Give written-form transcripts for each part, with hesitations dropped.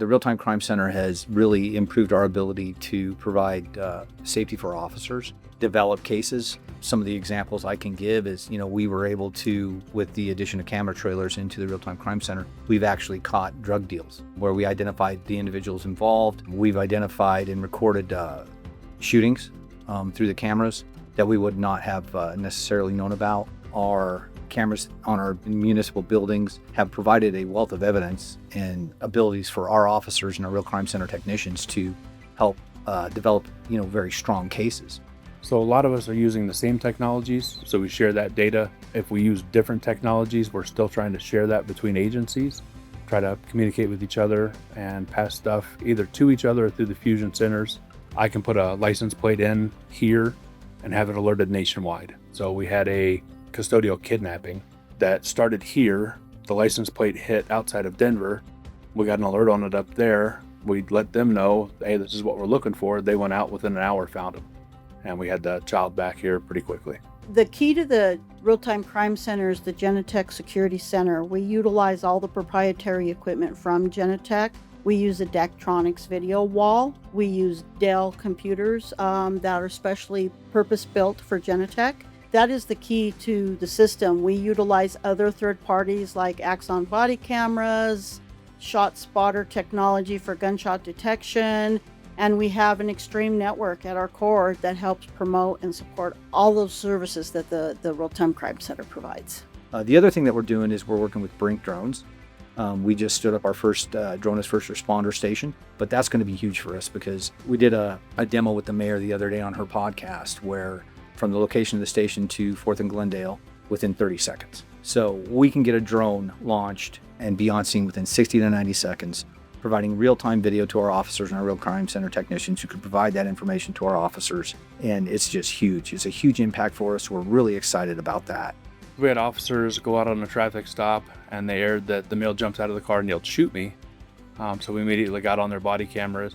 the Real-Time Crime Center has really improved our ability to provide safety for officers, develop cases. Some of the examples I can give is, we were able to, with the addition of camera trailers into the Real-Time Crime Center, we've actually caught drug deals where we identified the individuals involved. We've identified and recorded shootings through the cameras that we would not have necessarily known about. Our cameras on our municipal buildings have provided a wealth of evidence and abilities for our officers and our Real Crime Center technicians to help develop, very strong cases. So a lot of us are using the same technologies, so we share that data. If we use different technologies, we're still trying to share that between agencies, try to communicate with each other and pass stuff either to each other or through the fusion centers. I can put a license plate in here and have it alerted nationwide. So we had a custodial kidnapping that started here. The license plate hit outside of Denver. We got an alert on it up there. We let them know, hey, this is what we're looking for. They went out within an hour, found him. And we had the child back here pretty quickly. The key to the Real-Time Crime Center is the Genetec Security Center. We utilize all the proprietary equipment from Genetec. We use a Dektronics video wall. We use Dell computers that are specially purpose-built for Genetec. That is the key to the system. We utilize other third parties like Axon body cameras, shot spotter technology for gunshot detection, and we have an extreme network at our core that helps promote and support all those services that the Real-Time Crime Center provides. The other thing that we're doing is we're working with Brinc drones. We just stood up our first drone as first responder station, but that's going to be huge for us because we did a demo with the mayor the other day on her podcast where from the location of the station to 4th and Glendale within 30 seconds. So we can get a drone launched and be on scene within 60 to 90 seconds, providing real-time video to our officers and our Real Crime Center technicians who can provide that information to our officers. And it's just huge. It's a huge impact for us. We're really excited about that. We had officers go out on a traffic stop and they aired that the male jumps out of the car and yelled, "Shoot me." So we immediately got on their body cameras.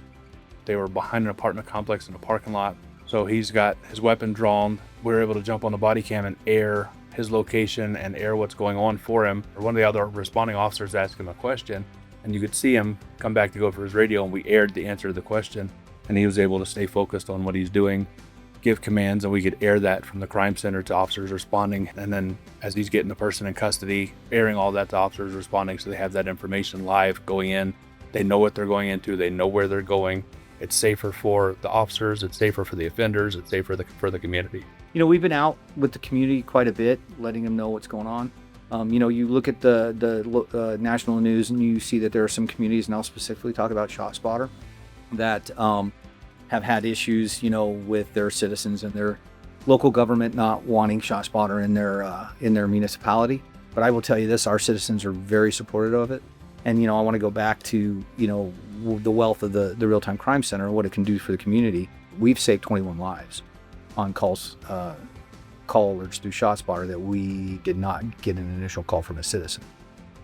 They were behind an apartment complex in a parking lot. So he's got his weapon drawn. We were able to jump on the body cam and air his location and air what's going on for him. One of the other responding officers asked him a question and you could see him come back to go for his radio and we aired the answer to the question and he was able to stay focused on what he's doing, give commands, and we could air that from the crime center to officers responding. And then as he's getting the person in custody, airing all that to officers responding so they have that information live going in. They know what they're going into, they know where they're going. It's safer for the officers, it's safer for the offenders, it's safer for the community. We've been out with the community quite a bit, letting them know what's going on. You look at the national news and you see that there are some communities, and I'll specifically talk about ShotSpotter, that have had issues, with their citizens and their local government not wanting ShotSpotter in their municipality. But I will tell you this, our citizens are very supportive of it. And, I want to go back to, the wealth of the Real-Time Crime Center and what it can do for the community. We've saved 21 lives on calls, call alerts through ShotSpotter that we did not get an initial call from a citizen.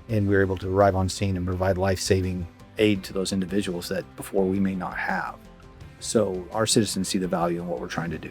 And we were able to arrive on scene and provide life-saving aid to those individuals that before we may not have. So our citizens see the value in what we're trying to do.